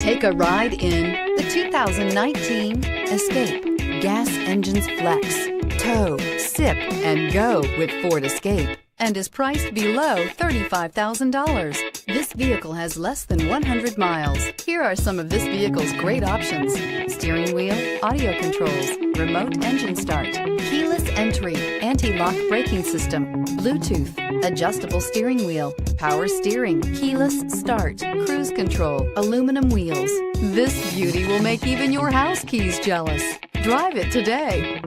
Take a ride in the 2019 Escape. Gas engines flex, tow, sip, and go with Ford Escape, and is priced below $35,000. This vehicle has less than 100 miles. Here are some of this vehicle's great options: steering wheel audio controls, remote engine start, keyless entry, anti-lock braking system, Bluetooth, adjustable steering wheel, power steering, keyless start, cruise control, aluminum wheels. This beauty will make even your house keys jealous. Drive it today.